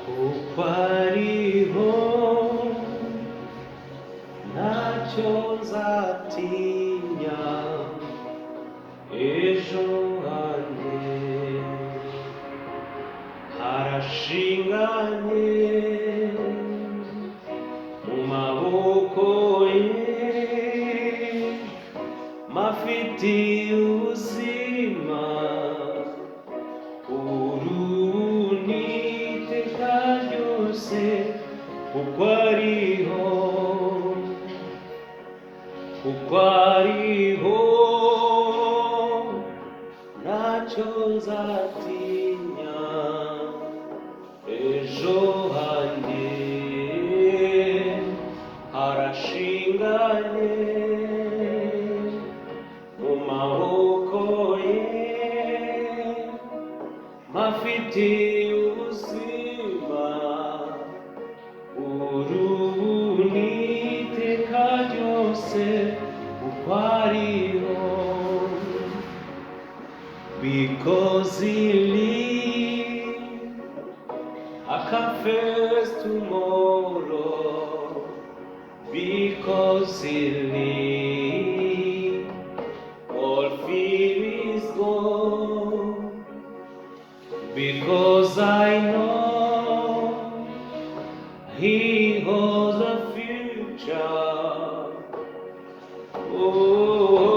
kuko ariho ntacyo nzatinya ejo hanjye harashinganye mu maboko ye mafitiye ubuzima uruniteka ryose kuko ariho ntacyo nzatinya ejo hanjye harashinganye mu maboko ye mafitiye ubuzima uruniteka ryose kuko ariho. Because he lives, I can face tomorrow. Because he lives, all fear is gone. Because I know he holds the future. Oh.